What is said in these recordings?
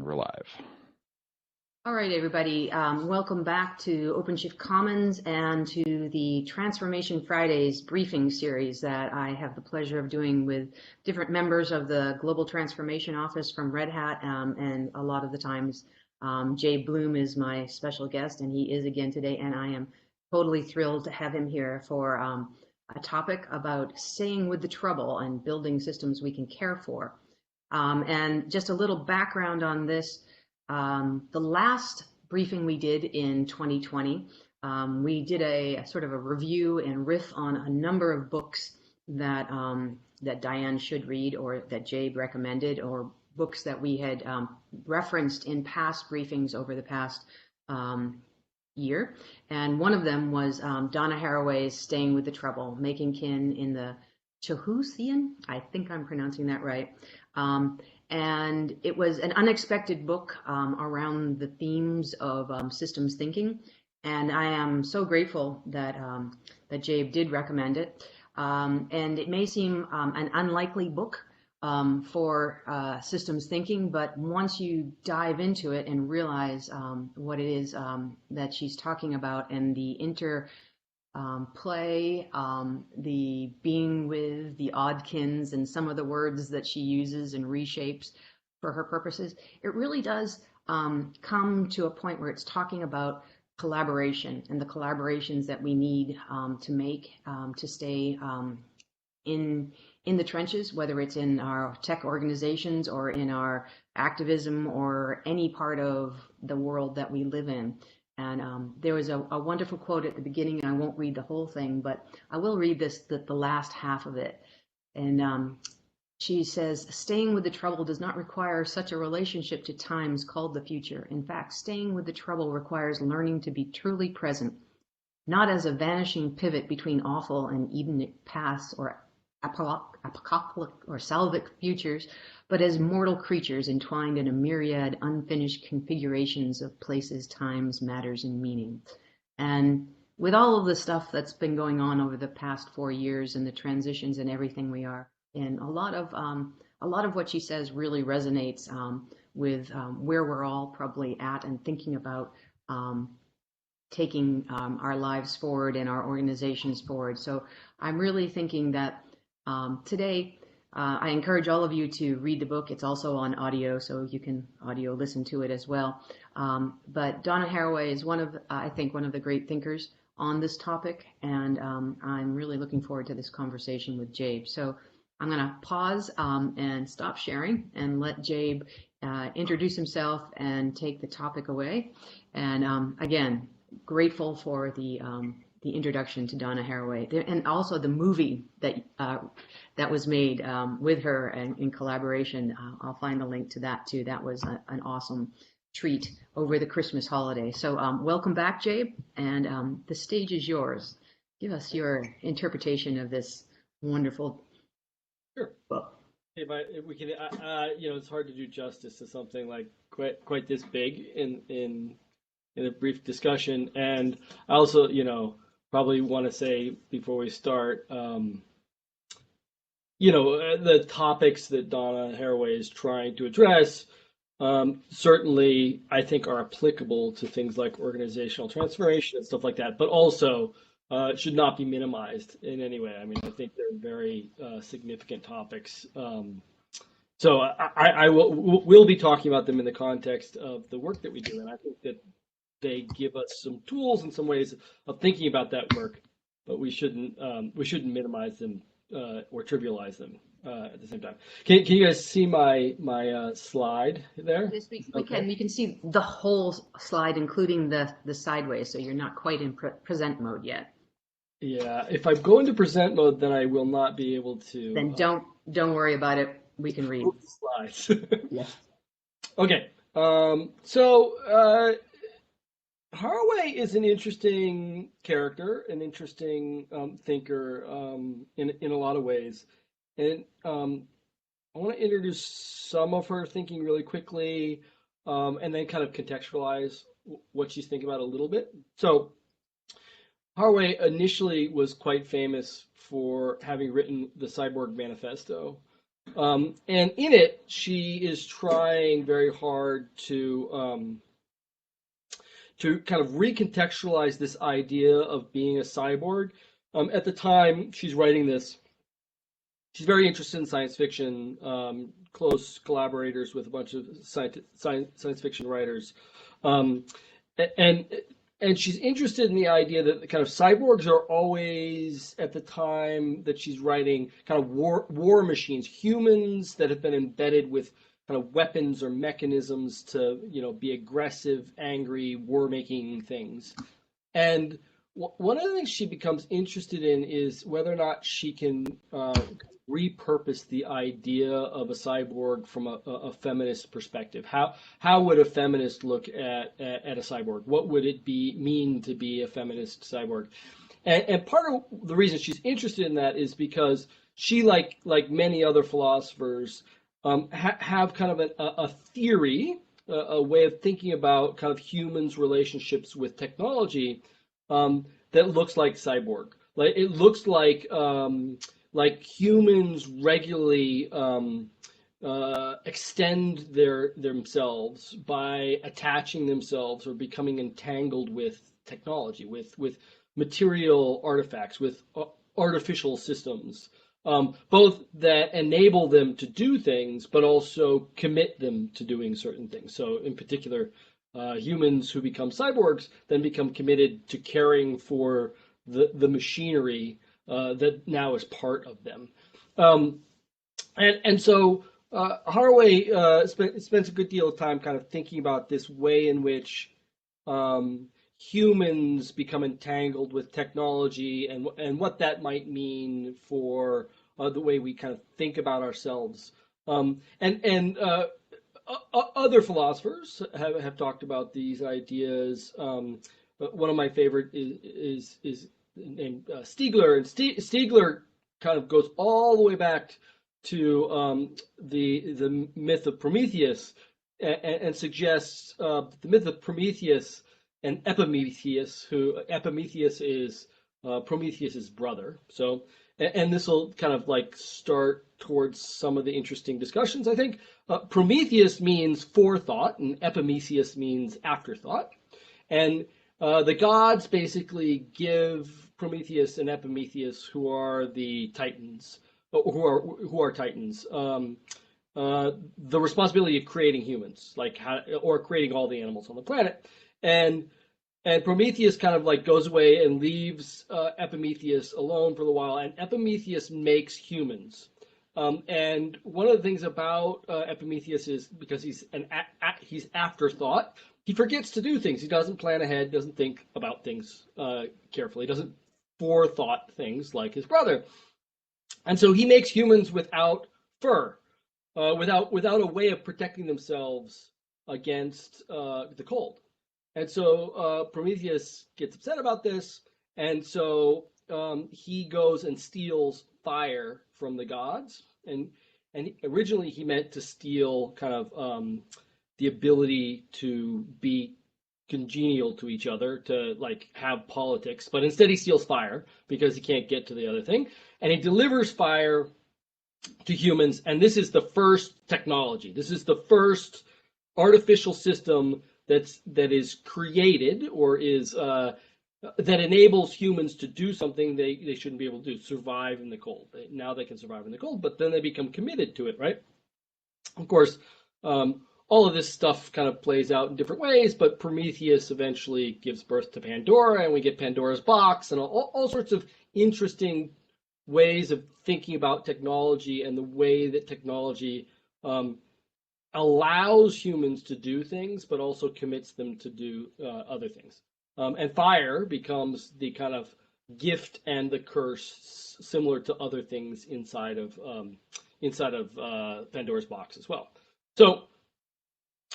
we're live. All right, everybody. Welcome back to OpenShift Commons and to the Transformation Fridays briefing series that I have the pleasure of doing with different members of the Global Transformation Office from Red Hat, and a lot of the times Jabe Bloom is my special guest, and he is again today, and I am totally thrilled to have him here for a topic about staying with the trouble and building systems we can care for. And just a little background on this. The last briefing we did in 2020, we did a sort of a review and riff on a number of books that that Diane should read, or that Jabe recommended, or books that we had referenced in past briefings over the past year. And one of them was Donna Haraway's Staying with the Trouble, Making Kin in the Chahusian. I think I'm pronouncing that right. And it was an unexpected book around the themes of systems thinking, and I am so grateful that that Jabe did recommend it. And it may seem an unlikely book for systems thinking, but once you dive into it and realize what it is that she's talking about, and the play, the being with the oddkins, and some of the words that she uses and reshapes for her purposes, it really does come to a point where it's talking about collaboration and the collaborations that we need to make to stay in the trenches, whether it's in our tech organizations or in our activism or any part of the world that we live in. And there was a wonderful quote at the beginning, and I won't read the whole thing, but I will read the last half of it. And she says, "Staying with the trouble does not require such a relationship to times called the future. In fact, staying with the trouble requires learning to be truly present, not as a vanishing pivot between awful and Edenic pasts or apocalyptic or salvic futures, but as mortal creatures entwined in a myriad unfinished configurations of places, times, matters, and meaning." And with all of the stuff that's been going on over the past 4 years and the transitions and everything we are in, a lot of what she says really resonates with where we're all probably at and thinking about taking our lives forward and our organizations forward. So I'm really thinking that today, I encourage all of you to read the book. It's also on audio, so you can audio listen to it as well. But Donna Haraway is I think, one of the great thinkers on this topic, and I'm really looking forward to this conversation with Jabe. So I'm going to pause and stop sharing and let Jabe introduce himself and take the topic away. And again, grateful for the introduction to Donna Haraway, and also the movie that was made with her and in collaboration. I'll find a link to that too. That was an awesome treat over the Christmas holiday. So welcome back, Jabe, and the stage is yours. Give us your interpretation of this wonderful book. If we can, it's hard to do justice to something like quite this big in a brief discussion, and I also, probably want to say before we start, the topics that Donna Haraway is trying to address certainly, I think, are applicable to things like organizational transformation and stuff like that, but also should not be minimized in any way. I mean, I think they're very significant topics. So I will be talking about them in the context of the work that we do, and I think that they give us some tools and some ways of thinking about that work, but we shouldn't minimize them or trivialize them at the same time. Can you guys see my slide there? Yes, we can. We can see the whole slide, including the sideways. So you're not quite in present mode yet. Yeah, if I go into present mode, then I will not be able to. Then don't worry about it. We can read the slides. Yes. Okay. So. Haraway is an interesting character, an interesting thinker in a lot of ways. And I want to introduce some of her thinking really quickly, and then kind of contextualize what she's thinking about a little bit. So Haraway initially was quite famous for having written the Cyborg Manifesto, And in it, she is trying very hard to kind of recontextualize this idea of being a cyborg. At the time she's writing this, she's very interested in science fiction, close collaborators with a bunch of science fiction writers. Um, and and she's interested in the idea that the kind of cyborgs are always, at the time that she's writing, kind of war machines, humans that have been embedded with kind of weapons or mechanisms to, be aggressive, angry, war-making things. And one of the things she becomes interested in is whether or not she can repurpose the idea of a cyborg from a feminist perspective. How would a feminist look at a cyborg? What would it mean to be a feminist cyborg? And part of the reason she's interested in that is because she, like many other philosophers, have kind of a theory, a way of thinking about kind of humans' relationships with technology, that looks like cyborg. Like it looks like humans regularly extend themselves by attaching themselves or becoming entangled with technology, with material artifacts, with artificial systems, both that enable them to do things, but also commit them to doing certain things. So, in particular, humans who become cyborgs then become committed to caring for the machinery that now is part of them. Um, and so Haraway spends a good deal of time kind of thinking about this way in which humans become entangled with technology, and what that might mean for the way we kind of think about ourselves. And other philosophers have talked about these ideas. One of my favorite is named Stiegler, and Stiegler kind of goes all the way back to the myth of Prometheus, and suggests the myth of Prometheus and Epimetheus, who Epimetheus is Prometheus's brother. So, and this will kind of like start towards some of the interesting discussions, I think. Prometheus means forethought, and Epimetheus means afterthought. And the gods basically give Prometheus and Epimetheus, who are the Titans, who are Titans, the responsibility of creating humans, or creating all the animals on the planet. And Prometheus kind of like goes away and leaves Epimetheus alone for a while, and Epimetheus makes humans. And one of the things about Epimetheus is, because he's afterthought, he forgets to do things. He doesn't plan ahead, doesn't think about things carefully, doesn't forethought things like his brother. And so he makes humans without fur, without a way of protecting themselves against the cold. And so Prometheus gets upset about this, and so he goes and steals fire from the gods. And originally he meant to steal kind of the ability to be congenial to each other, to like have politics, but instead he steals fire because he can't get to the other thing, and he delivers fire to humans. And this is the first technology. This is the first artificial system that is created, or is that enables humans to do something they shouldn't be able to do, survive in the cold. Now they can survive in the cold, but then they become committed to it, right? Of course, all of this stuff kind of plays out in different ways, but Prometheus eventually gives birth to Pandora, and we get Pandora's box, and all sorts of interesting ways of thinking about technology, and the way that technology allows humans to do things, but also commits them to do other things. And fire becomes the kind of gift and the curse, similar to other things inside of Pandora's box as well. So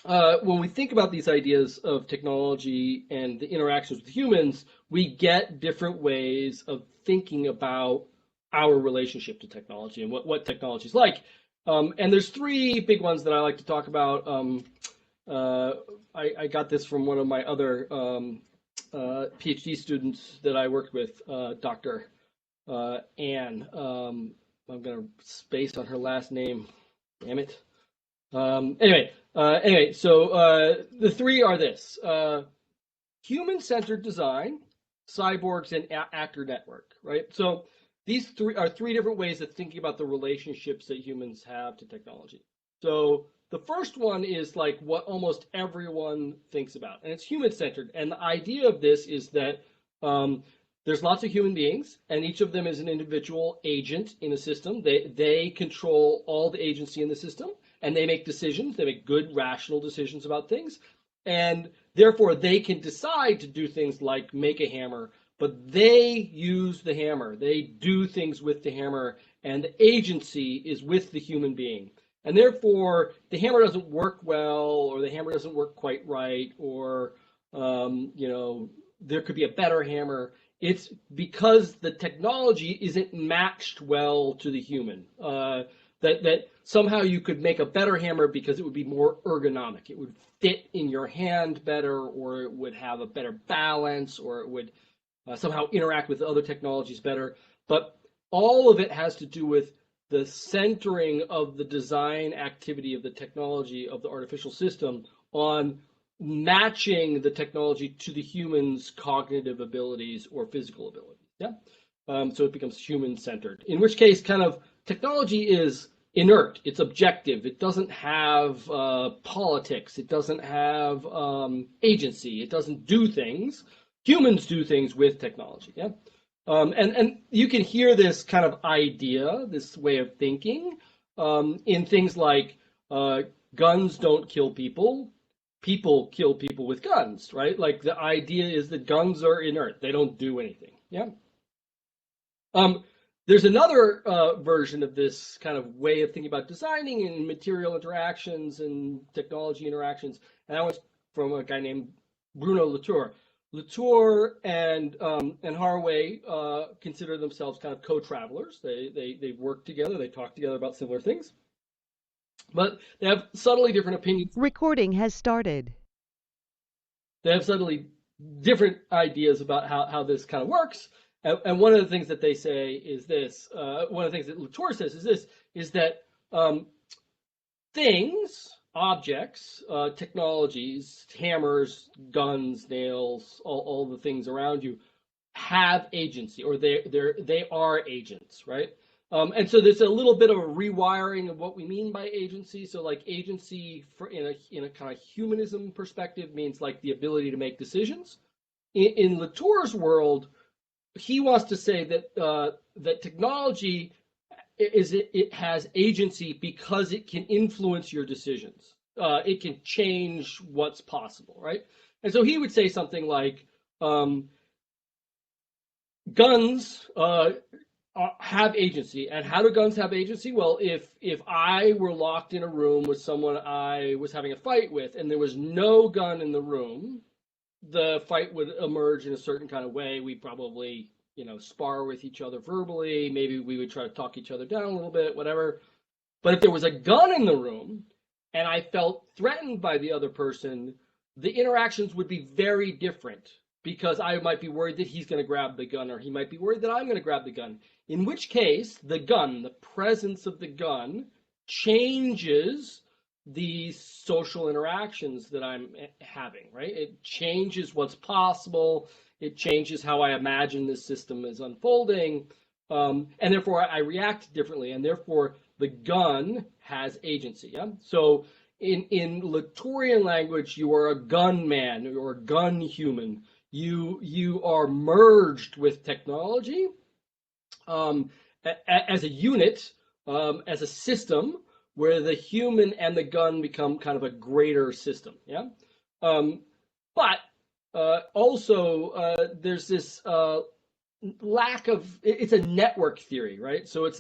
when we think about these ideas of technology and the interactions with humans, we get different ways of thinking about our relationship to technology and what technology is like. And there's three big ones that I like to talk about. I got this from one of my other PhD students that I worked with, Dr. Anne. I'm gonna space on her last name. Damn it. Anyway, so the three are this: human-centered design, cyborgs, and actor network. Right. So these three are three different ways of thinking about the relationships that humans have to technology. So the first one is like what almost everyone thinks about, and it's human-centered. And the idea of this is that there's lots of human beings, and each of them is an individual agent in a system. They control all the agency in the system, and they make decisions. They make good, rational decisions about things, and therefore they can decide to do things like make a hammer, but they use the hammer. They do things with the hammer, and the agency is with the human being. And therefore, the hammer doesn't work well, or the hammer doesn't work quite right, or there could be a better hammer. It's because the technology isn't matched well to the human. That somehow you could make a better hammer because it would be more ergonomic. It would fit in your hand better, or it would have a better balance, or it would somehow interact with other technologies better. But all of it has to do with the centering of the design activity of the technology of the artificial system on matching the technology to the human's cognitive abilities or physical abilities. Yeah. So it becomes human-centered, in which case kind of technology is inert. It's objective. It doesn't have politics. It doesn't have agency. It doesn't do things. Humans do things with technology. Yeah. And you can hear this kind of idea, this way of thinking, in things like guns don't kill people. People kill people with guns, right? Like the idea is that guns are inert. They don't do anything. Yeah. There's another version of this kind of way of thinking about designing and material interactions and technology interactions, and that was from a guy named Bruno Latour. Latour and Haraway consider themselves kind of co-travelers. They work together. They talk together about similar things, but they have subtly different opinions. Recording has started. They have subtly different ideas about how this kind of works. And one of the things that they say is this, one of the things that Latour says is this, is that things, objects, technologies, hammers, guns, nails, all the things around you have agency, or they are agents, right? And so there's a little bit of a rewiring of what we mean by agency. So like agency in a kind of humanism perspective means like the ability to make decisions. In Latour's world, he wants to say that that technology it has agency because it can influence your decisions. It can change what's possible, right? And so he would say something like, guns have agency. And how do guns have agency? Well, if I were locked in a room with someone I was having a fight with, and there was no gun in the room, the fight would emerge in a certain kind of way. We'd probably, spar with each other verbally. Maybe we would try to talk each other down a little bit, whatever. But if there was a gun in the room and I felt threatened by the other person, the interactions would be very different, because I might be worried that he's going to grab the gun, or he might be worried that I'm going to grab the gun. In which case, the gun, the presence of the gun, changes the social interactions that I'm having, right? It changes what's possible. It changes how I imagine this system is unfolding. And therefore, I react differently. And therefore, the gun has agency. Yeah. So in Latourian language, you are a gun man or a gun human. You are merged with technology as a unit, as a system, where the human and the gun become kind of a greater system. Yeah. But also there's this lack of, it's a network theory, right? So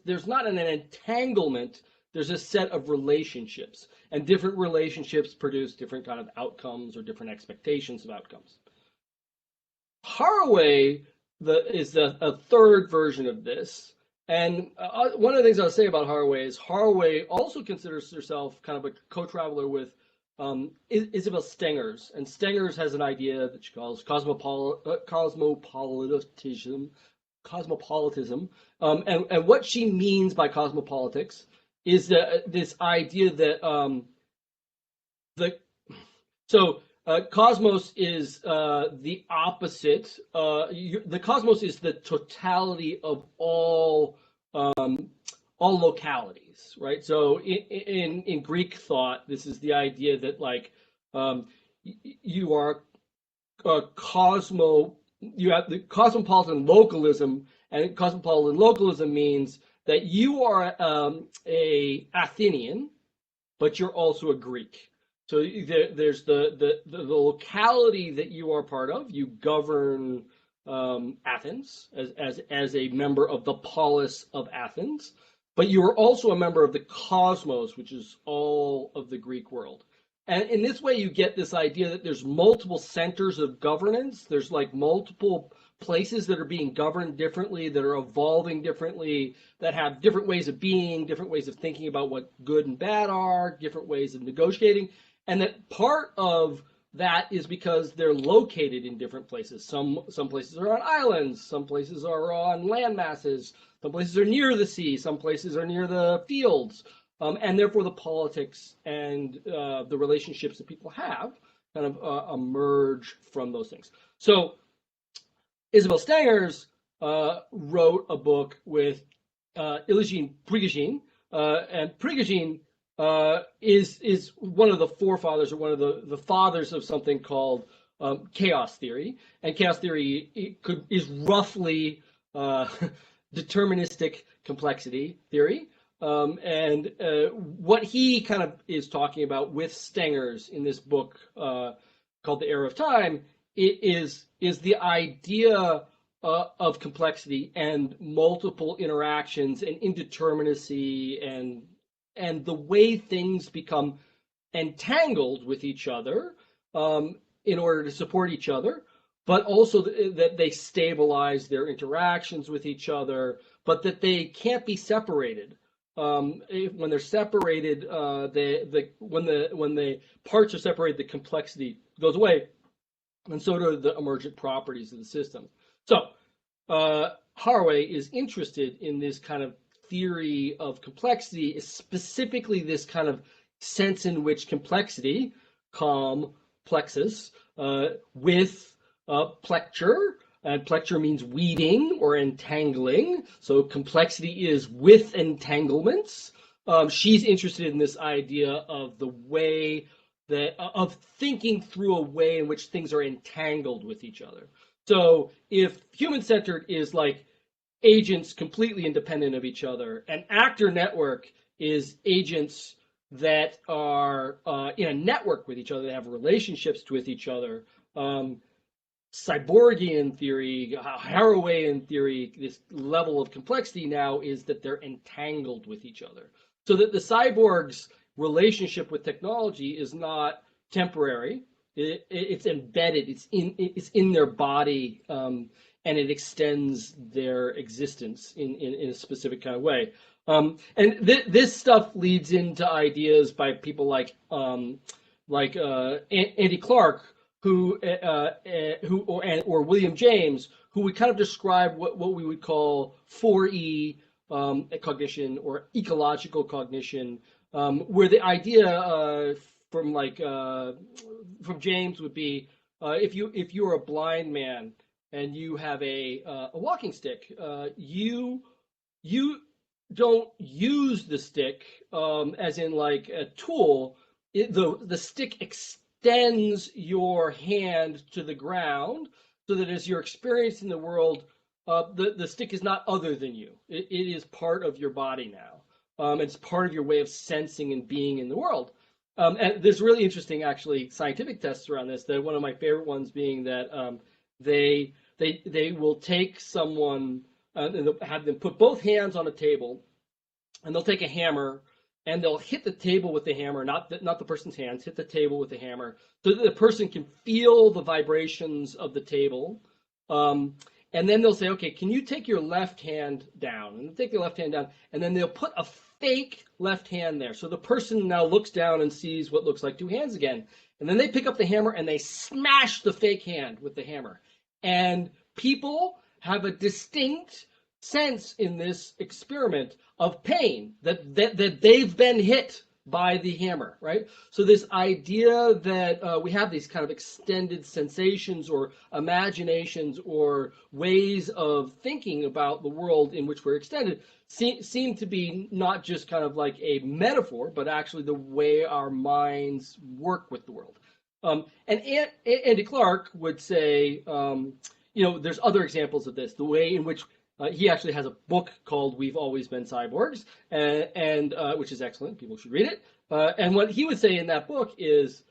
there's not an entanglement. There's a set of relationships, and different relationships produce different kind of outcomes or different expectations of outcomes. Haraway is a third version of this. And one of the things I'll say about Haraway is Haraway also considers herself kind of a co-traveler with Isabel Stengers. And Stengers has an idea that she calls cosmopolitanism, cosmopolitanism, and what she means by cosmopolitics is this idea that the so cosmos is the opposite. The cosmos is the totality of all localities, right? So in Greek thought, this is the idea that like you are you have the cosmopolitan localism, and cosmopolitan localism means that you are a Athenian, but you're also a Greek. So there's the locality that you are part of. You govern Athens as a member of the polis of Athens, but you are also a member of the cosmos, which is all of the Greek world. And in this way, you get this idea that there's multiple centers of governance. There's like multiple places that are being governed differently, that are evolving differently, that have different ways of being, different ways of thinking about what good and bad are, different ways of negotiating. And that part of that is because they're located in different places. Some places are on islands, some places are on land masses, some places are near the sea, some places are near the fields. And therefore the politics and the relationships that people have kind of emerge from those things. So Isabel Stengers wrote a book with Ilagine Prigogine, and Prigogine is one of the forefathers, or one of the fathers of something called chaos theory. And chaos theory is roughly deterministic complexity theory. And what he kind of is talking about with Stengers in this book called The Era of Time is the idea of complexity and multiple interactions and indeterminacy and the way things become entangled with each other in order to support each other, but also that they stabilize their interactions with each other, but that they can't be separated. When they're separated, when the parts are separated, the complexity goes away, and so do the emergent properties of the system. So Haraway is interested in this kind of theory of complexity, specifically this kind of sense in which complexity, plexus, with plecture, and plecture means weaving or entangling. So complexity is with entanglements. She's interested in this idea of the way that of thinking through a way in which things are entangled with each other. So if human-centered is like agents completely independent of each other, and actor network is agents that are in a network with each other, that have relationships with each other. Cyborgian theory, Harawayan theory, this level of complexity now is that they're entangled with each other. So that the cyborg's relationship with technology is not temporary. It's embedded. It's in their body, and it extends their existence in a specific kind of way. And this stuff leads into ideas by people like Andy Clark, or William James, who would kind of describe what we would call 4E cognition or ecological cognition, where the idea from James would be if you're a blind man and you have a walking stick, you don't use the stick as in like a tool. The stick extends your hand to the ground, so that as you're experiencing the world, the stick is not other than you. It is part of your body now. It's part of your way of sensing and being in the world. And there's really interesting, actually, scientific tests around this. That one of my favorite ones being that they will take someone and they'll have them put both hands on a table, and they'll take a hammer and they'll hit the table with the hammer, not the person's hands, hit the table with the hammer, so that the person can feel the vibrations of the table. And then they'll say, okay, can you take your left hand down? And they'll take their left hand down, and then they'll put a fake left hand there. So the person now looks down and sees what looks like two hands again. And then they pick up the hammer and they smash the fake hand with the hammer. And people have a distinct sense in this experiment of pain, that they've been hit by the hammer, right? So this idea that we have these kind of extended sensations or imaginations or ways of thinking about the world in which we're extended seem to be not just kind of like a metaphor, but actually the way our minds work with the world. And Andy Clark would say, there's other examples of this, the way in which he actually has a book called "We've Always Been Cyborgs," and which is excellent. People should read it. And what he would say in that book is,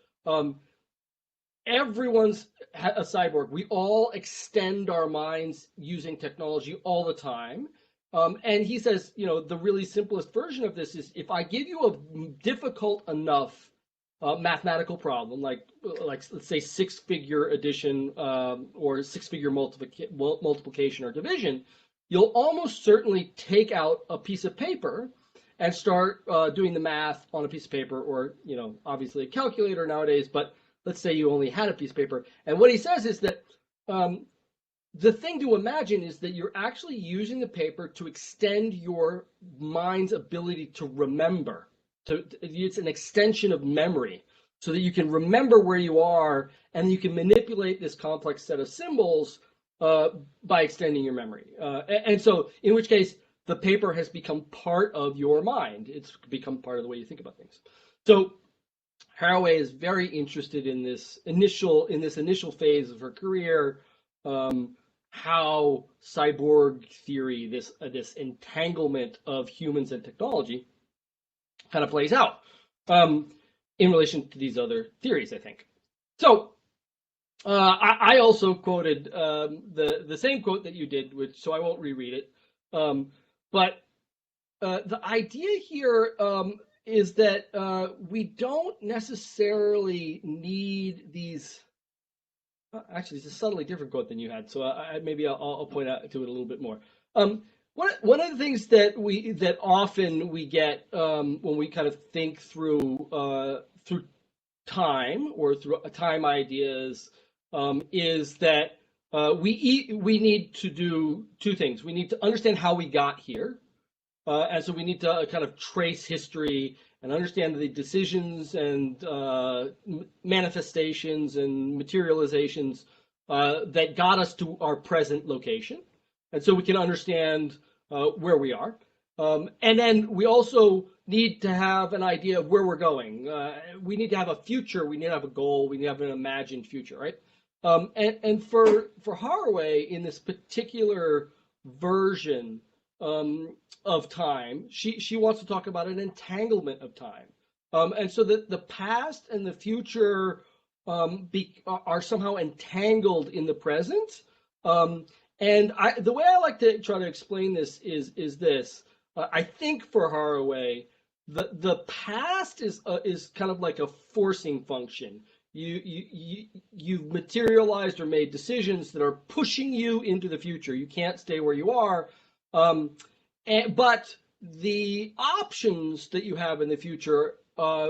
everyone's a cyborg. We all extend our minds using technology all the time. And he says, the really simplest version of this is, if I give you a difficult enough mathematical problem, like let's say six-figure addition or six-figure multiplication or division, you'll almost certainly take out a piece of paper and start doing the math on a piece of paper, or obviously a calculator nowadays. But let's say you only had a piece of paper. And what he says is that the thing to imagine is that you're actually using the paper to extend your mind's ability to remember. It's an extension of memory, so that you can remember where you are, and you can manipulate this complex set of symbols by extending your memory. And so, in which case, the paper has become part of your mind. It's become part of the way you think about things. So Haraway is very interested in this initial phase of her career, how cyborg theory, this entanglement of humans and technology, kind of plays out in relation to these other theories, I think. So I also quoted the same quote that you did, so I won't reread it. But the idea here is that we don't necessarily need these. Actually, it's a subtly different quote than you had, so maybe I'll point out to it a little bit more. One of the things that often we get when we kind of think through time or through time ideas is that we need to do two things. We need to understand how we got here, and so we need to kind of trace history and understand the decisions and manifestations and materializations that got us to our present location. And so we can understand where we are. And then we also need to have an idea of where we're going. We need to have a future. We need to have a goal. We need to have an imagined future, right? And for Haraway, in this particular version of time, she wants to talk about an entanglement of time. And so that the past and the future are somehow entangled in the present. And the way I like to try to explain this is this. I think for Haraway, the past is kind of like a forcing function. You've materialized or made decisions that are pushing you into the future. You can't stay where you are. But the options that you have in the future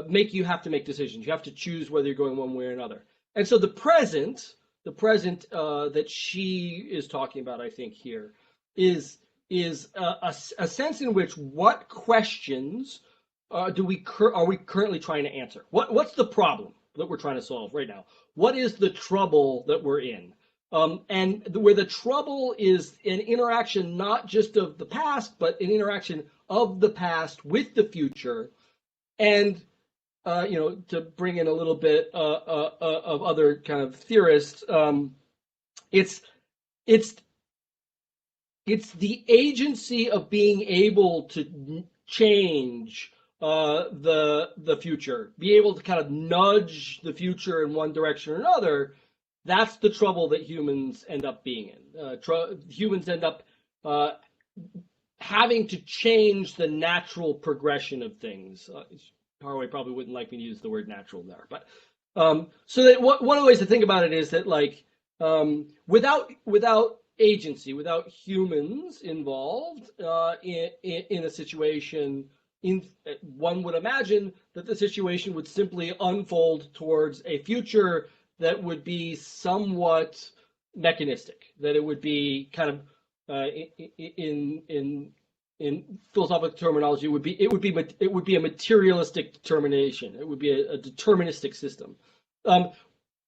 make you have to make decisions. You have to choose whether you're going one way or another. And so the present that she is talking about, I think here, is a sense in which what questions are we currently trying to answer? What's the problem that we're trying to solve right now? What is the trouble that we're in? And where the trouble is an interaction not just of the past, but an interaction of the past with the future. And to bring in a little bit of other kind of theorists, it's the agency of being able to change the future, be able to kind of nudge the future in one direction or another. That's the trouble that humans end up being in. Humans end up having to change the natural progression of things. Haraway probably wouldn't like me to use the word natural there, but so that one of the ways to think about it is that, like, without agency, without humans involved in a situation, one would imagine that the situation would simply unfold towards a future that would be somewhat mechanistic, that it would be kind of in philosophical terminology, it would be a materialistic determination. It would be a deterministic system.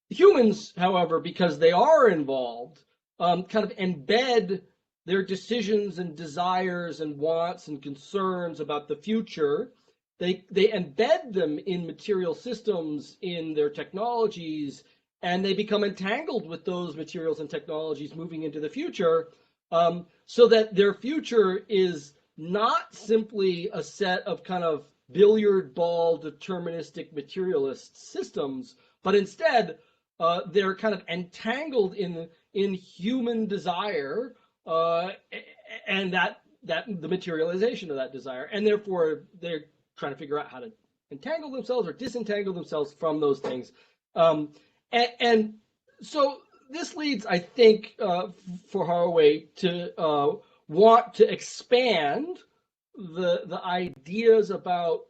Humans, however, because they are involved, kind of embed their decisions and desires and wants and concerns about the future. They embed them in material systems, in their technologies, and they become entangled with those materials and technologies moving into the future, so that their future is not simply a set of kind of billiard ball deterministic materialist systems, but instead they're kind of entangled in human desire, and that the materialization of that desire, and therefore they're trying to figure out how to entangle themselves or disentangle themselves from those things. And so this leads, I think, for Haraway to want to expand the ideas about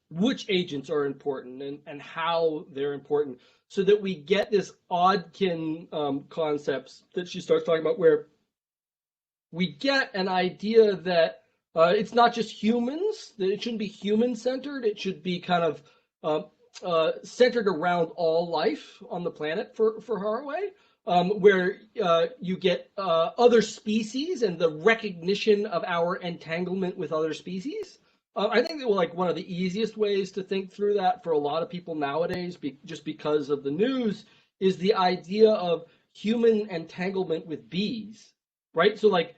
which agents are important and how they're important, so that we get this Odkin concepts that she starts talking about, where we get an idea that it's not just humans, that it shouldn't be human-centered, it should be kind of centered around all life on the planet for Haraway, where you get other species and the recognition of our entanglement with other species. I think that like one of the easiest ways to think through that for a lot of people nowadays, just because of the news, is the idea of human entanglement with bees, right? So like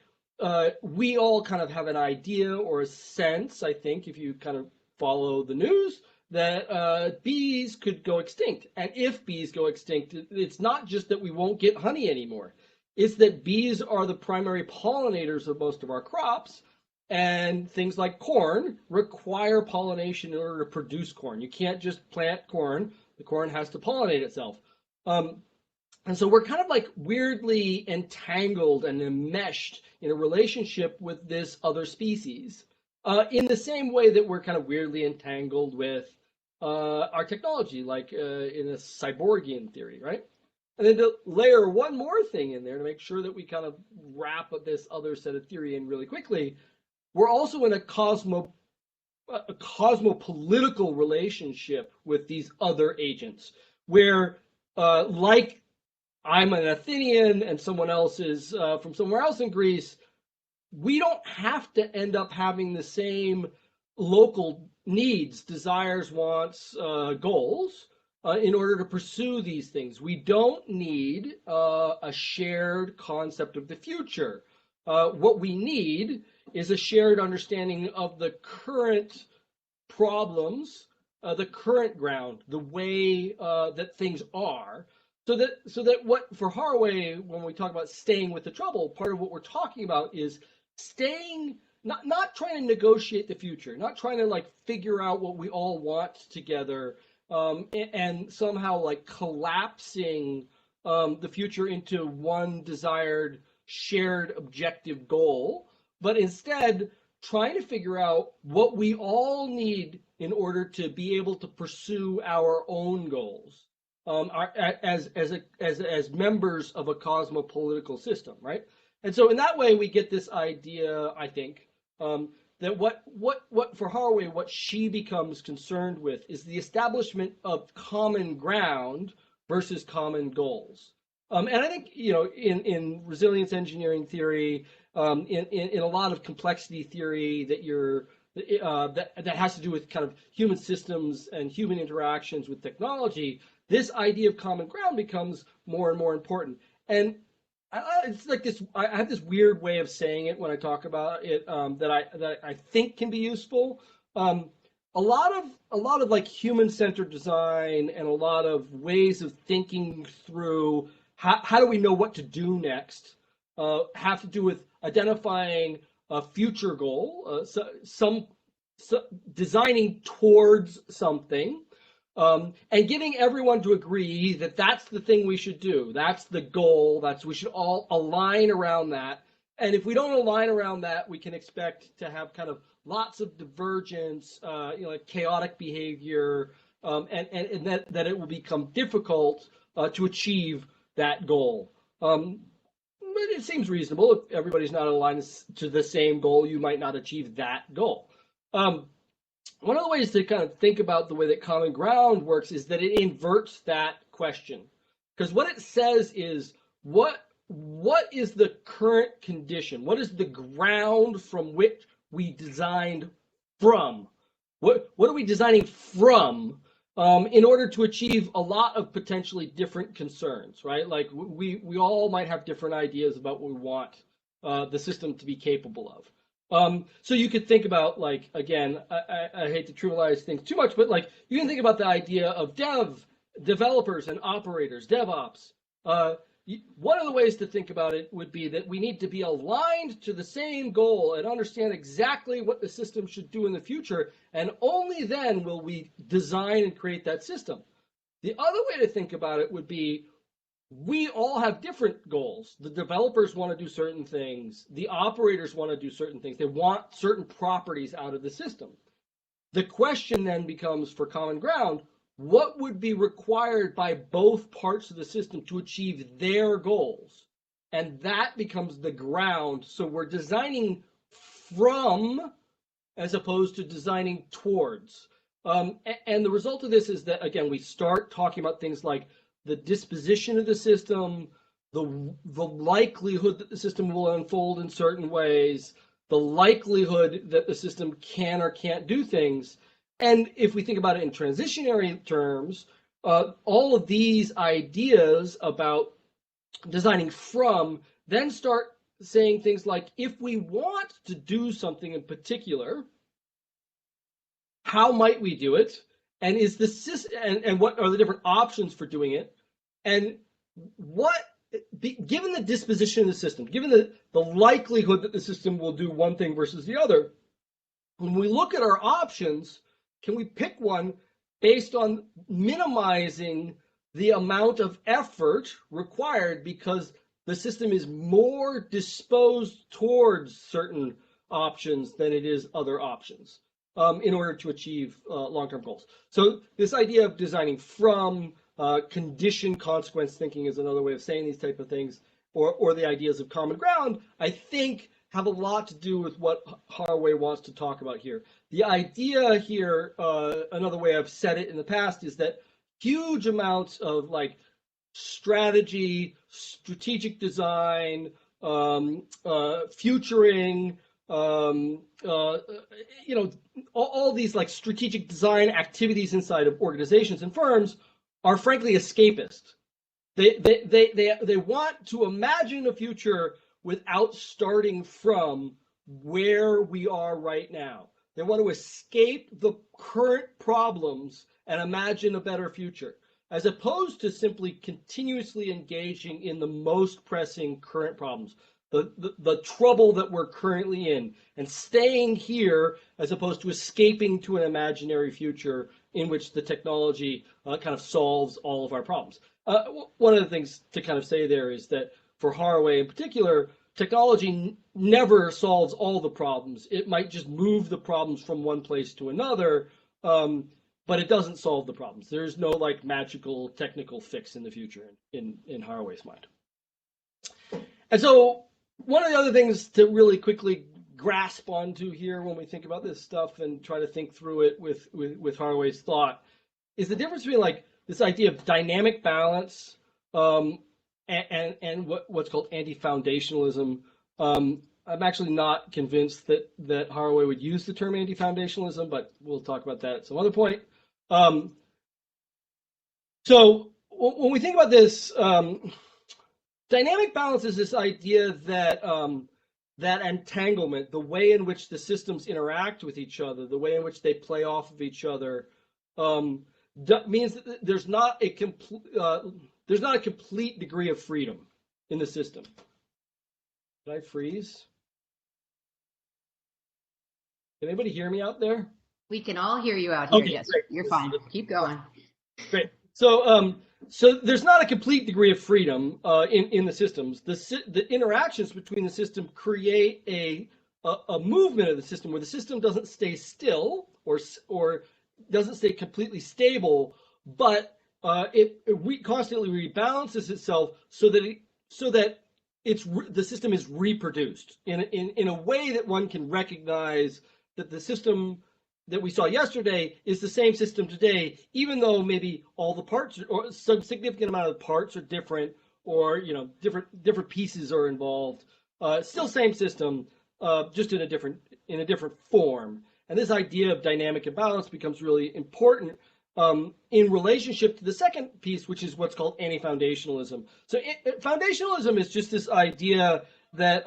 we all kind of have an idea or a sense, I think, if you kind of follow the news, that bees could go extinct. And if bees go extinct, it's not just that we won't get honey anymore. It's that bees are the primary pollinators of most of our crops, and things like corn require pollination in order to produce corn. You can't just plant corn. The corn has to pollinate itself. And so we're kind of like weirdly entangled and enmeshed in a relationship with this other species, in the same way that we're kind of weirdly entangled with our technology, like in a cyborgian theory, right? And then to layer one more thing in there to make sure that we kind of wrap this other set of theory in really quickly, we're also in a cosmopolitical relationship with these other agents, where like I'm an Athenian and someone else is from somewhere else in Greece, we don't have to end up having the same local needs, desires, wants, goals in order to pursue these things. We don't need a shared concept of the future. What we need is a shared understanding of the current problems, the current ground, the way that things are. So that what for Haraway, when we talk about staying with the trouble, part of what we're talking about is staying, not trying to negotiate the future, not trying to like figure out what we all want together, and somehow like collapsing the future into one desired shared objective goal, but instead trying to figure out what we all need in order to be able to pursue our own goals, as members of a cosmopolitical system, right? And so in that way, we get this idea, I think, that what for Haraway, what she becomes concerned with is the establishment of common ground versus common goals. And I think, you know, in resilience engineering theory, in a lot of complexity theory that has to do with kind of human systems and human interactions with technology, this idea of common ground becomes more and more important. And it's like this. I have this weird way of saying it when I talk about it, that I think can be useful. A lot of like human-centered design and a lot of ways of thinking through how do we know what to do next have to do with identifying a future goal, some designing towards something, and getting everyone to agree that that's the thing we should do. That's the goal. We should all align around that. And if we don't align around that, we can expect to have kind of lots of divergence, like chaotic behavior, and that it will become difficult to achieve that goal. But it seems reasonable. If everybody's not aligned to the same goal, you might not achieve that goal. One of the ways to kind of think about the way that common ground works is that it inverts that question. Because what it says is, what is the current condition? What is the ground from which we designed from? What are we designing from in order to achieve a lot of potentially different concerns, right? Like we all might have different ideas about what we want the system to be capable of. So you could think about, like, again, I hate to trivialize things too much, but like you can think about the idea of developers and operators, DevOps. One of the ways to think about it would be that we need to be aligned to the same goal and understand exactly what the system should do in the future, and only then will we design and create that system. The other way to think about it would be, we all have different goals. The developers want to do certain things. The operators want to do certain things. They want certain properties out of the system. The question then becomes, for common ground, what would be required by both parts of the system to achieve their goals? And that becomes the ground. So we're designing from as opposed to designing towards. And the result of this is that, again, we start talking about things like the disposition of the system, the likelihood that the system will unfold in certain ways, the likelihood that the system can or can't do things. And if we think about it in transitionary terms, all of these ideas about designing from then start saying things like, if we want to do something in particular, how might we do it? And is the system, and what are the different options for doing it? And given the disposition of the system, given the likelihood that the system will do one thing versus the other, when we look at our options, can we pick one based on minimizing the amount of effort required because the system is more disposed towards certain options than it is other options in order to achieve long-term goals? So this idea of designing from condition consequence thinking is another way of saying these type of things, or the ideas of common ground, I think, have a lot to do with what Haraway wants to talk about here. The idea here, another way I've said it in the past, is that huge amounts of like strategy, strategic design, futuring, all these like strategic design activities inside of organizations and firms are frankly escapist. They want to imagine a future without starting from where we are right now. They want to escape the current problems and imagine a better future, as opposed to simply continuously engaging in the most pressing current problems, the trouble that we're currently in, and staying here as opposed to escaping to an imaginary future in which the technology kind of solves all of our problems. One of the things to kind of say there is that for Haraway in particular, technology never solves all the problems. It might just move the problems from one place to another, but it doesn't solve the problems. There's no like magical technical fix in the future in Haraway's mind. And so one of the other things to really quickly grasp onto here when we think about this stuff and try to think through it with Haraway's thought is the difference between like this idea of dynamic balance and what's called anti-foundationalism. I'm actually not convinced that Haraway would use the term anti-foundationalism, but we'll talk about that at some other point. So when we think about this, dynamic balance is this idea that that entanglement, the way in which the systems interact with each other, the way in which they play off of each other, means that there's not a complete degree of freedom in the system. Did I freeze? Can anybody hear me out there? We can all hear you out here. Okay, yes, great. You're fine. Keep going. Great. So, so there's not a complete degree of freedom in the systems. The interactions between the system create a movement of the system where the system doesn't stay still or doesn't stay completely stable, but it constantly rebalances itself so that the system is reproduced in a way that one can recognize that the system that we saw yesterday is the same system today, even though maybe all the parts or some significant amount of parts are different, or different pieces are involved. Still same system, just in a different form. And this idea of dynamic imbalance becomes really important in relationship to the second piece, which is what's called anti-foundationalism. So foundationalism is just this idea that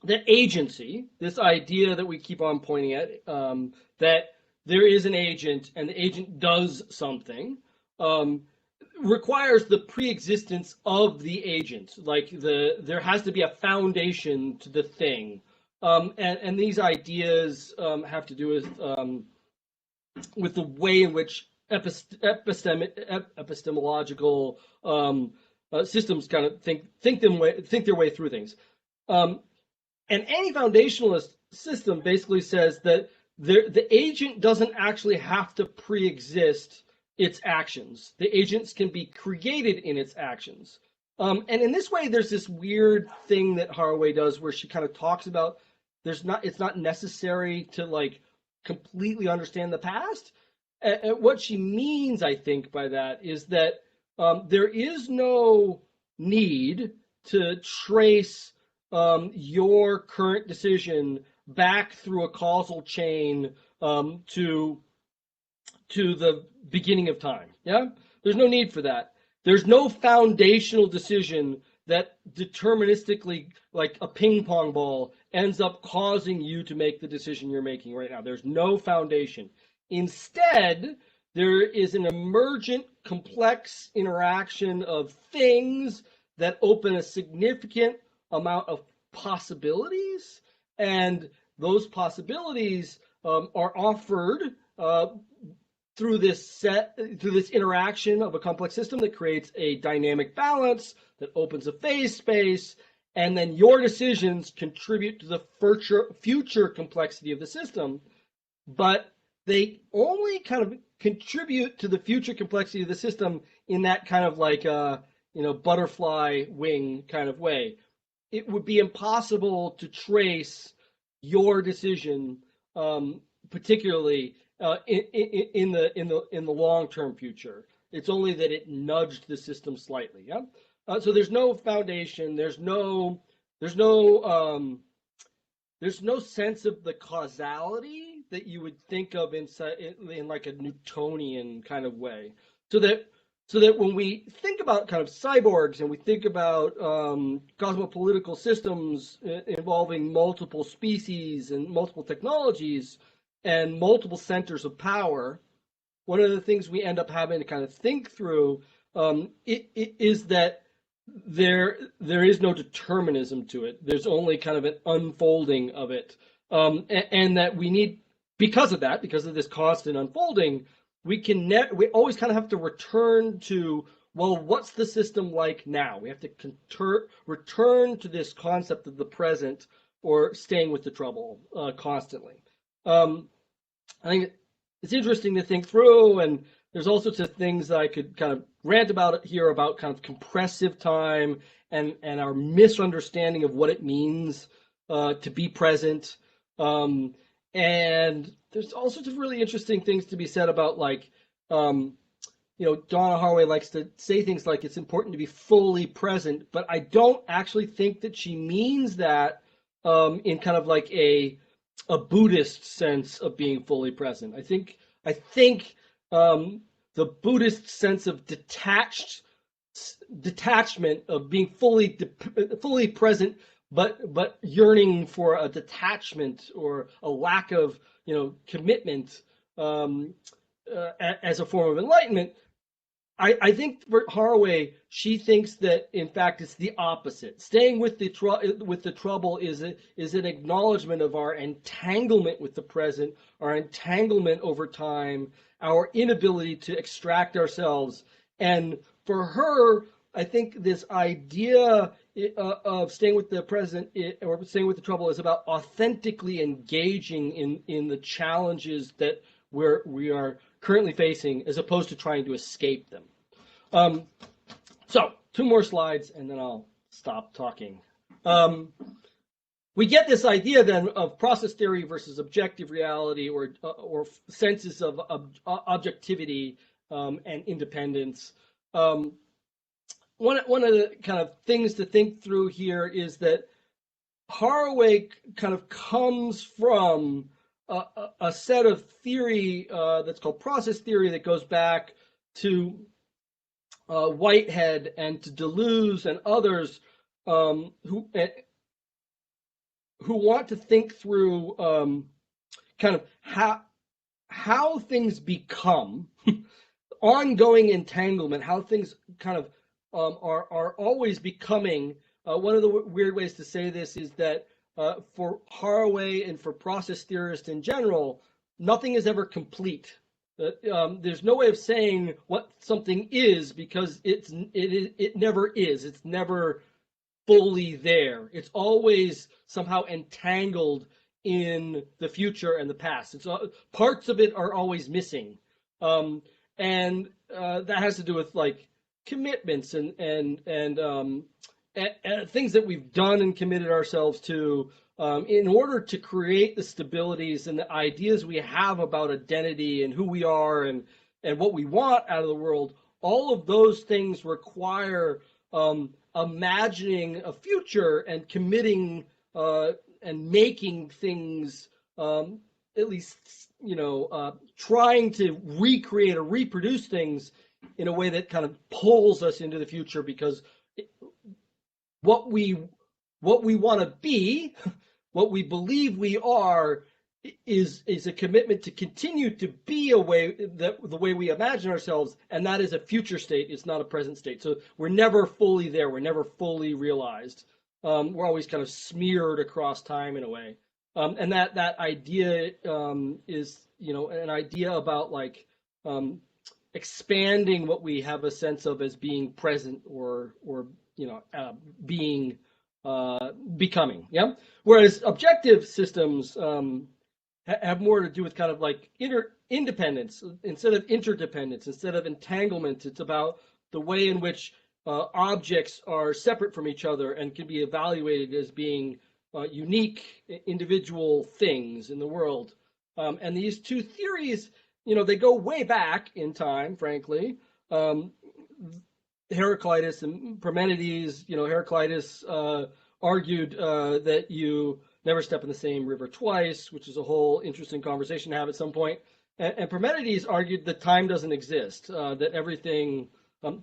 that agency, this idea that we keep on pointing at, that there is an agent and the agent does something, requires the pre-existence of the agent. Like there has to be a foundation to the thing, and these ideas have to do with the way in which epistemological systems kind of think their way through things. An anti-foundationalist system basically says that the agent doesn't actually have to pre-exist its actions. The agents can be created in its actions. And in this way, there's this weird thing that Haraway does where she kind of talks about it's not necessary to like completely understand the past. And what she means, I think, by that is that there is no need to trace your current decision back through a causal chain to the beginning of time. Yeah, there's no need for that. There's no foundational decision that deterministically, like a ping pong ball, ends up causing you to make the decision you're making right now. There's no foundation. Instead, there is an emergent, complex interaction of things that open a significant amount of possibilities, and those possibilities are offered through this interaction of a complex system that creates a dynamic balance that opens a phase space, and then your decisions contribute to the future complexity of the system, but they only kind of contribute to the future complexity of the system in that kind of like butterfly wing kind of way. It would be impossible to trace your decision, particularly in the long-term future. It's only that it nudged the system slightly. Yeah. So there's no foundation. There's no sense of the causality that you would think of in like a Newtonian kind of way. So that when we think about kind of cyborgs and we think about cosmopolitical systems involving multiple species and multiple technologies and multiple centers of power, one of the things we end up having to kind of think through is that there is no determinism to it. There's only kind of an unfolding of it, and that we need, because of this constant unfolding, we always kind of have to return to, well, what's the system like now? We have to return to this concept of the present, or staying with the trouble constantly. I think it's interesting to think through, and there's all sorts of things that I could kind of rant about here about kind of compressive time and our misunderstanding of what it means to be present. And there's all sorts of really interesting things to be said about, like, Donna Haraway likes to say things like it's important to be fully present, but I don't actually think that she means that in kind of like a Buddhist sense of being fully present. I think the Buddhist sense of detachment, of being fully present, but yearning for a detachment or a lack of commitment as a form of enlightenment. I think for Haraway, she thinks that in fact it's the opposite. Staying with the trouble is an acknowledgement of our entanglement with the present, our entanglement over time, our inability to extract ourselves. And for her, I think this idea of staying with the present or staying with the trouble is about authentically engaging in the challenges that we are currently facing, as opposed to trying to escape them. So 2 more slides, and then I'll stop talking. We get this idea then of process theory versus objective reality, or senses of objectivity and independence. One of the kind of things to think through here is that Haraway kind of comes from a set of theory that's called process theory that goes back to Whitehead and to Deleuze and others who want to think through kind of how things become ongoing entanglement, how things kind of are always becoming. One of the weird ways to say this is that for Haraway and for process theorists in general, nothing is ever complete. There's no way of saying what something is, because it never is. It's never fully there. It's always somehow entangled in the future and the past. It's parts of it are always missing, and that has to do with like commitments and things that we've done and committed ourselves to in order to create the stabilities and the ideas we have about identity and who we are and what we want out of the world. All of those things require imagining a future and committing and making things, at least, trying to recreate or reproduce things in a way that kind of pulls us into the future, because what we want to be, what we believe we are, is a commitment to continue to be the way we imagine ourselves, and that is a future state. It's not a present state. So we're never fully there. We're never fully realized. We're always kind of smeared across time in a way. And that idea is, an idea about like expanding what we have a sense of as being present or being becoming. Yeah. Whereas objective systems have more to do with kind of like interdependence instead of interdependence, instead of entanglement. It's about the way in which objects are separate from each other and can be evaluated as being unique individual things in the world. And these two theories, they go way back in time, frankly. Heraclitus and Parmenides, Heraclitus argued that you never step in the same river twice, which is a whole interesting conversation to have at some point. And Parmenides argued that time doesn't exist, that everything,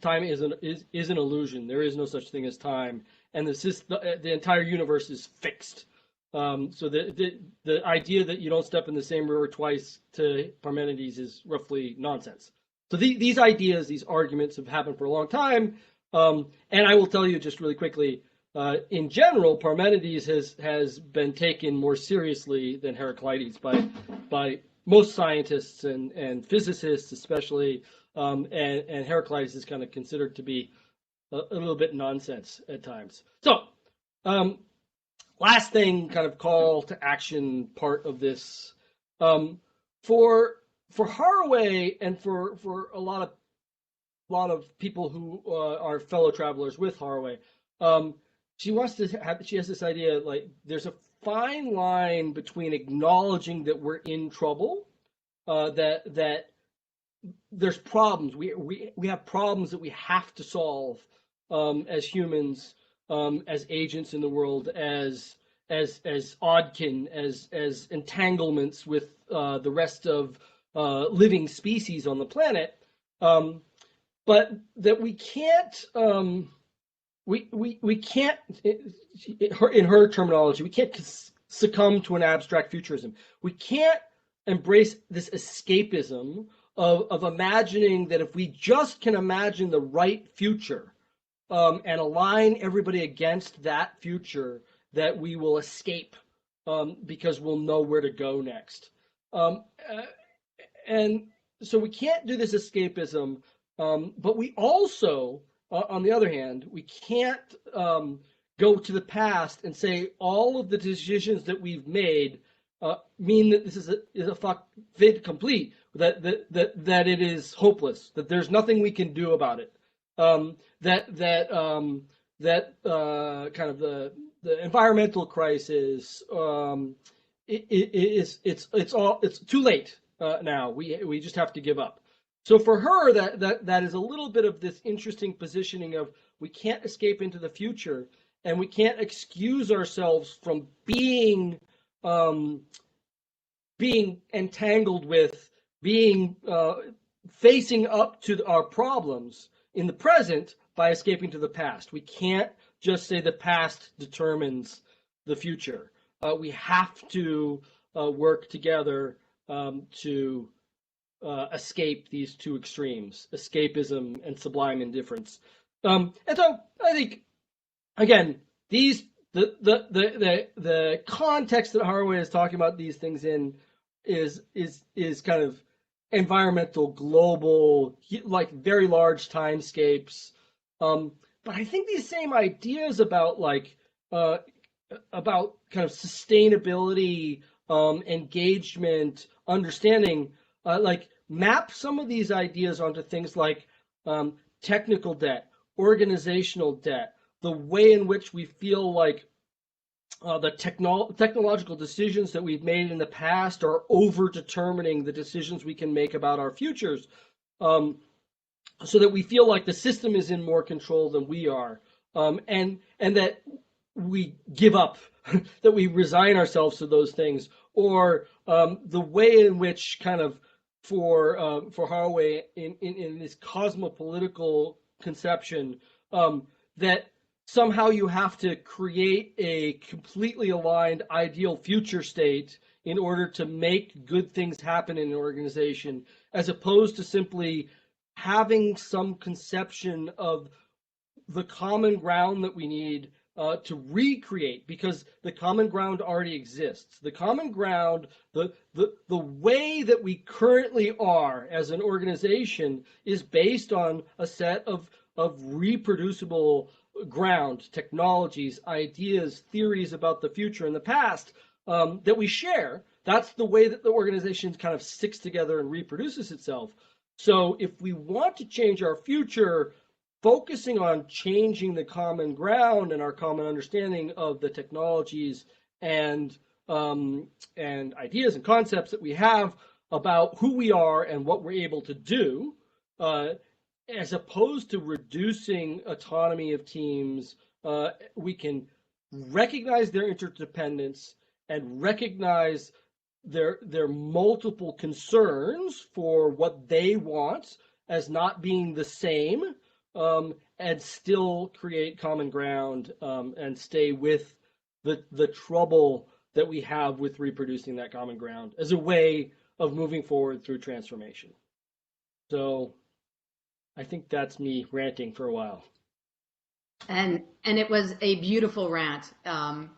time is an illusion. There is no such thing as time, and the entire universe is fixed. So the idea that you don't step in the same river twice to Parmenides is roughly nonsense. So these ideas, these arguments have happened for a long time. And I will tell you just really quickly, in general, Parmenides has been taken more seriously than Heraclitus by most scientists and physicists especially. And Heraclitus is kind of considered to be a little bit nonsense at times. So last thing, kind of call to action part of this. For Haraway and for a lot of people who are fellow travelers with Haraway, she has this idea, like there's a fine line between acknowledging that we're in trouble, that there's problems. We have problems that we have to solve as humans, as agents in the world, as oddkin, as entanglements with the rest of living species on the planet, but that we can't, we can't, in her terminology, we can't succumb to an abstract futurism. We can't embrace this escapism of imagining that if we just can imagine the right future and align everybody against that future, that we will escape because we'll know where to go next. And so we can't do this escapism, but we also, on the other hand, we can't go to the past and say all of the decisions that we've made mean that this is a fuck vid complete, that it is hopeless, that there's nothing we can do about it, that kind of the environmental crisis, it's too late now. We just have to give up. So for her, that is a little bit of this interesting positioning of, we can't escape into the future, and we can't excuse ourselves from um, being entangled with, being facing up to our problems in the present by escaping to the past. We can't just say the past determines the future. We have to work together to escape these two extremes, escapism and sublime indifference. And so I think, again, these the context that Haraway is talking about these things in is kind of environmental, global, like very large timescapes. But I think these same ideas about about kind of sustainability, engagement, understanding, map some of these ideas onto things like technical debt, organizational debt, the way in which we feel like the technological decisions that we've made in the past are over determining the decisions we can make about our futures, so that we feel like the system is in more control than we are, and that we give up, that we resign ourselves to those things, or the way in which kind of for Haraway in this cosmopolitical conception, that somehow you have to create a completely aligned ideal future state in order to make good things happen in an organization, as opposed to simply having some conception of the common ground that we need to recreate, because the common ground already exists. The common ground, the way that we currently are as an organization, is based on a set of reproducible ground, technologies, ideas, theories about the future and the past, that we share. That's the way that the organization kind of sticks together and reproduces itself. So if we want to change our future, focusing on changing the common ground and our common understanding of the technologies and ideas and concepts that we have about who we are and what we're able to do, as opposed to reducing autonomy of teams, we can recognize their interdependence and recognize their multiple concerns for what they want as not being the same, and still create common ground, and stay with the trouble that we have with reproducing that common ground as a way of moving forward through transformation. So I think that's me ranting for a while. And it was a beautiful rant, and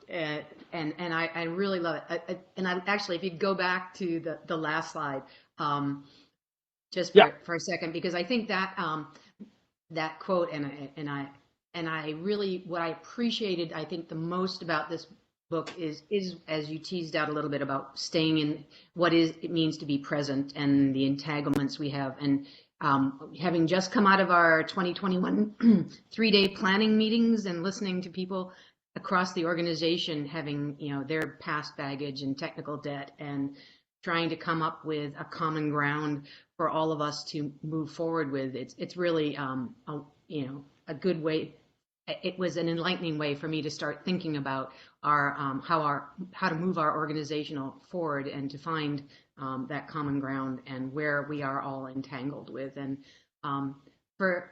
I really love it. And I actually, if you go back to the last slide, just for a second, because I think that that quote, and I really, what I appreciated, I think the most about this book is as you teased out a little bit about staying in what it means to be present and the entanglements we have. And having just come out of our 2021 3-day planning meetings and listening to people across the organization having, their past baggage and technical debt, and trying to come up with a common ground for all of us to move forward with, it's really a good way. It was an enlightening way for me to start thinking about our how to move our organizational forward and to find that common ground and where we are all entangled with. And for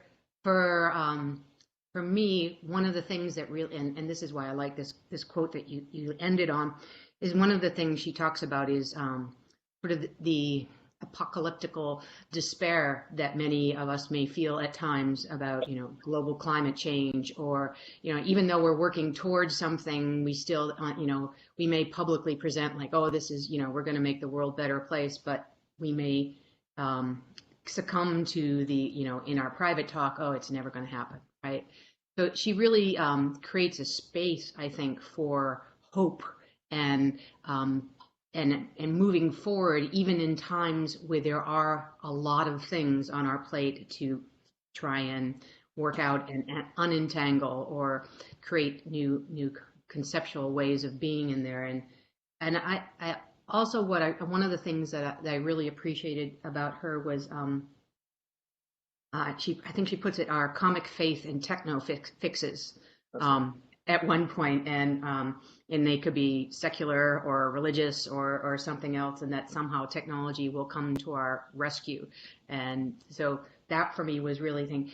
me, one of the things that really, and this is why I like this quote that you ended on, is one of the things she talks about is sort of the apocalyptical despair that many of us may feel at times about, global climate change, or, even though we're working towards something, we still, we may publicly present like, oh, this is, we're going to make the world a better place, but we may succumb to the, in our private talk, oh, it's never going to happen, right? So she really creates a space, I think, for hope and and moving forward, even in times where there are a lot of things on our plate to try and work out and unentangle or create new conceptual ways of being in there. And I also one of the things that I really appreciated about her was I think she puts it our comic faith in techno fixes at one point, and they could be secular or religious or something else, and that somehow technology will come to our rescue. And so that for me was really thing.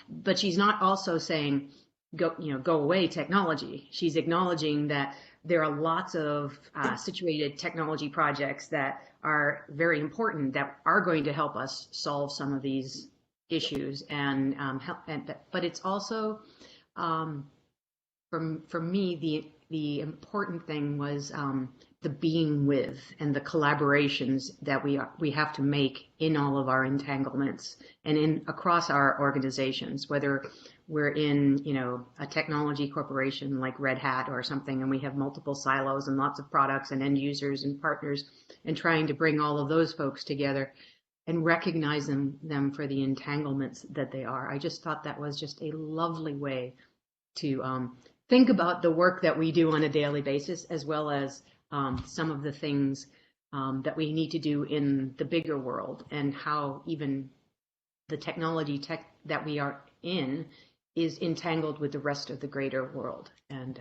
But she's not also saying go away technology. She's acknowledging that there are lots of situated technology projects that are very important that are going to help us solve some of these issues and help. But it's also for me the important thing was the being with and the collaborations that we have to make in all of our entanglements and in across our organizations, whether we're in a technology corporation like Red Hat or something, and we have multiple silos and lots of products and end users and partners, and trying to bring all of those folks together and recognize them for the entanglements that they are. I just thought that was just a lovely way to think about the work that we do on a daily basis, as well as some of the things that we need to do in the bigger world, and how even the technology that we are in is entangled with the rest of the greater world, and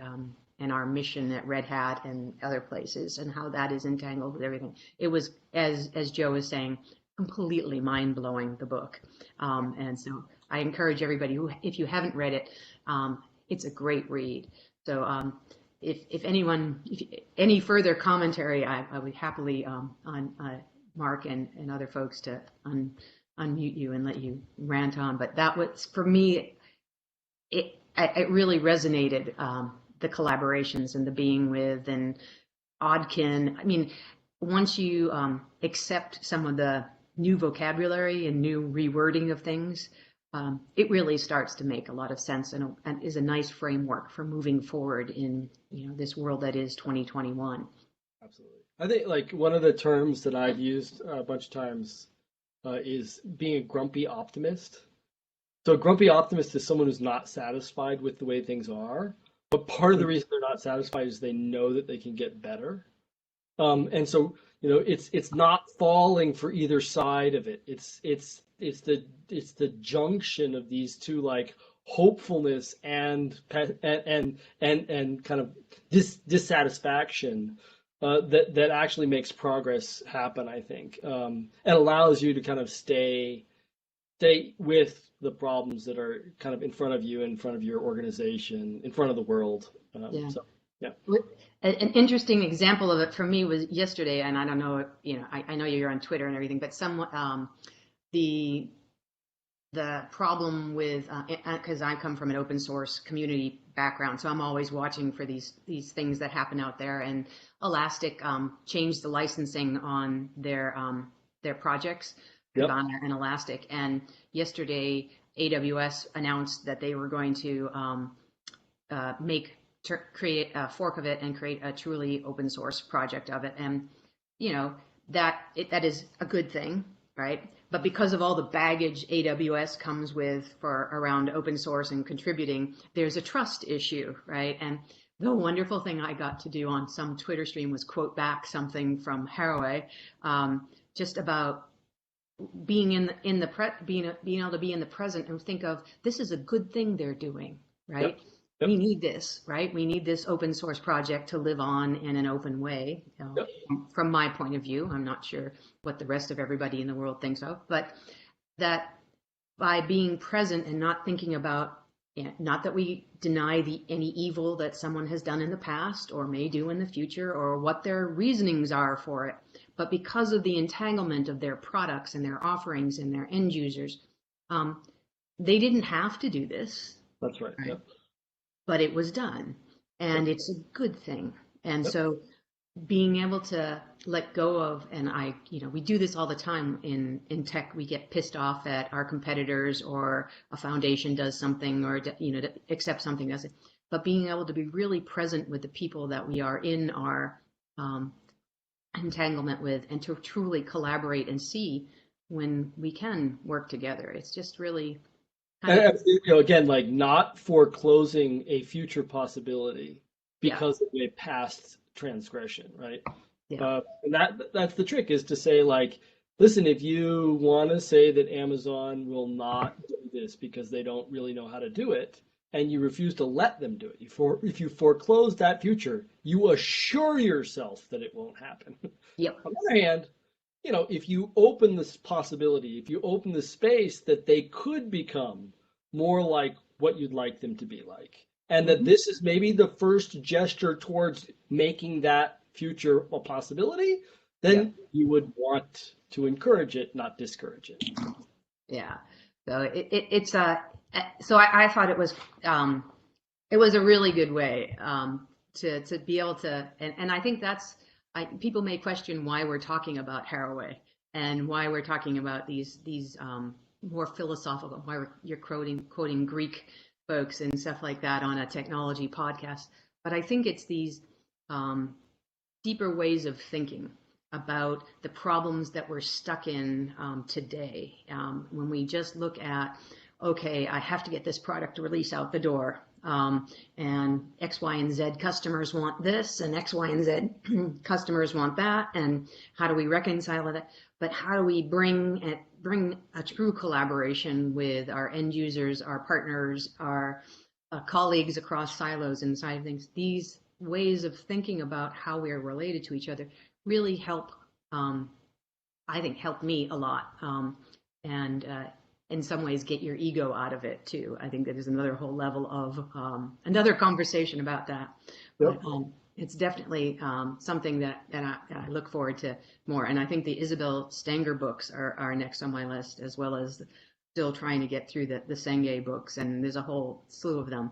our mission at Red Hat and other places, and how that is entangled with everything. It was, as Joe was saying, completely mind-blowing, the book. And so I encourage everybody who, if you haven't read it, it's a great read. So if any further commentary, I would happily on Mark and other folks to unmute you and let you rant on. But that was, for me, it really resonated, the collaborations and the being with and Odkin. I mean, once you accept some of the new vocabulary and new rewording of things, it really starts to make a lot of sense and is a nice framework for moving forward in this world that is 2021. Absolutely. I think like one of the terms that I've used a bunch of times is being a grumpy optimist. So a grumpy optimist is someone who's not satisfied with the way things are, but part of the reason they're not satisfied is they know that they can get better. And so it's not falling for either side of it. It's the junction of these two, like hopefulness and kind of dissatisfaction that actually makes progress happen, I think, and allows you to kind of stay with the problems that are kind of in front of you, in front of your organization, in front of the world. Yeah. So yeah. An interesting example of it for me was yesterday, and I don't know, I know you're on Twitter and everything, but the problem with, because I come from an open source community background, so I'm always watching for these things that happen out there. And Elastic changed the licensing on their projects, Kibana and Elastic. And yesterday, AWS announced that they were going to create a fork of it and create a truly open source project of it. And that is a good thing, right? But because of all the baggage AWS comes with around open source and contributing, there's a trust issue, right? And the wonderful thing I got to do on some Twitter stream was quote back something from Haraway, just about being being able to be in the present and think of, this is a good thing they're doing, right? Yep. Yep. We need this, right? We need this open source project to live on in an open way. Yep. From my point of view, I'm not sure what the rest of everybody in the world thinks of, but that by being present and not thinking about, not that we deny any evil that someone has done in the past or may do in the future or what their reasonings are for it, but because of the entanglement of their products and their offerings and their end users, they didn't have to do this. That's right. Yep. But it was done, and it's a good thing. And so being able to let go of, and we do this all the time in tech. We get pissed off at our competitors, or a foundation does something, or to accept something does it. But being able to be really present with the people that we are in our entanglement with, and to truly collaborate and see when we can work together. It's just really kind of, Again, like not foreclosing a future possibility yeah, because of a past transgression, right? yeah, And that's the trick, is to say, like, listen, if you want to say that Amazon will not do this because they don't really know how to do it, and you refuse to let them do it, if you foreclose that future, you assure yourself that it won't happen. yep, On the other hand, if you open this possibility, if you open the space that they could become more like what you'd like them to be like, and that hmm, this is maybe the first gesture towards making that future a possibility, yep, then you would want to encourage it, not discourage it. yeah. So it's so I thought it was a really good way to be able to, and I think people may question why we're talking about Haraway and why we're talking about these more philosophical, why you're quoting Greek folks and stuff like that on a technology podcast. But I think it's these um, deeper ways of thinking about the problems that we're stuck in today. When we just look at, okay, I have to get this product release out the door, and X, Y, and Z customers want this, and X, Y, and Z customers want that, and how do we reconcile that? But how do we bring a true collaboration with our end users, our partners, our colleagues across silos inside of things? These ways of thinking about how we are related to each other really help, I think, help me a lot. And in some ways, get your ego out of it too. I think that is another whole level of another conversation about that. But Yep. it's definitely something that I look forward to more. And I think the Isabel Stenger books are next on my list, as well as still trying to get through the Senge books. And there's a whole slew of them.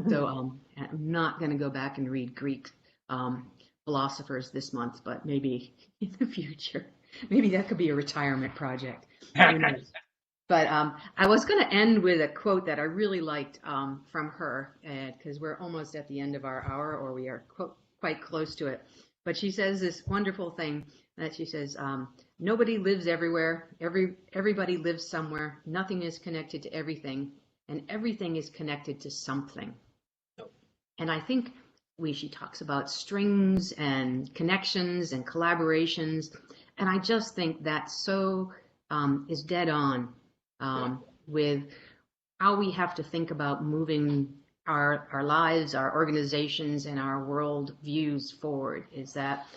So I'm not going to go back and read Greek philosophers this month, but maybe in the future. Maybe that could be a retirement project. Who knows? But I was going to end with a quote that I really liked from her, because we're almost at the end of our hour, or we are quite close to it. But she says this wonderful thing that she says, "Nobody lives everywhere. Everybody lives somewhere. Nothing is connected to everything, and everything is connected to something." And I think she talks about strings and connections and collaborations. And I just think that so is dead on Yeah. with how we have to think about moving our lives, our organizations, and our world views forward. Is that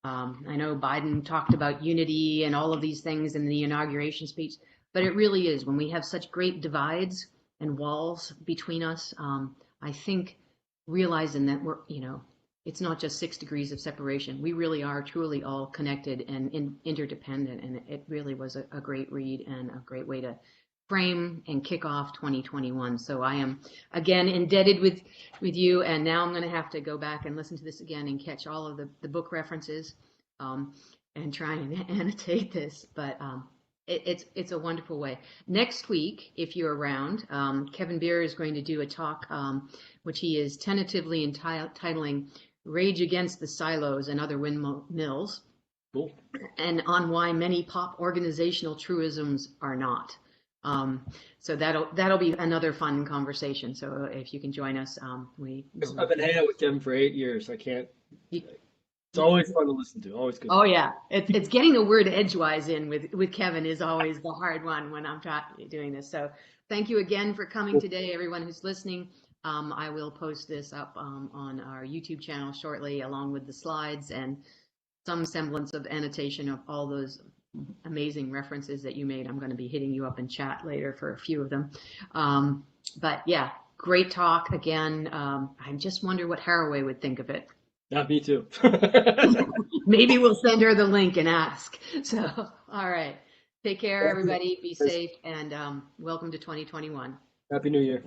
I know Biden talked about unity and all of these things in the inauguration speech, but it really is when we have such great divides and walls between us. I think realizing that it's not just 6 degrees of separation. We really are truly all connected and interdependent. And it really was a great read and a great way to frame and kick off 2021. So I am again indebted with you, and now I'm going to have to go back and listen to this again and catch all of the book references and try and annotate this. But it's a wonderful way. Next week, if you're around, Kevin Beer is going to do a talk, which he is tentatively entitling "Rage Against the Silos and Other Windmills," Cool. and on why many pop organizational truisms are not. So that'll be another fun conversation. So if you can join us, I've been hanging out with Kevin for 8 years. I can't. you, It's always fun to listen to. Always good. oh yeah, it's getting the word edgewise in with Kevin is always the hard one when I'm doing this. So thank you again for coming today, everyone who's listening. I will post this up on our YouTube channel shortly, along with the slides and some semblance of annotation of all those amazing references that you made. I'm going to be hitting you up in chat later for a few of them. But yeah, great talk again. I just wonder what Haraway would think of it. Yeah, me too. Maybe we'll send her the link and ask. So, all right. Take care, everybody. Be safe, and welcome to 2021. Happy New Year.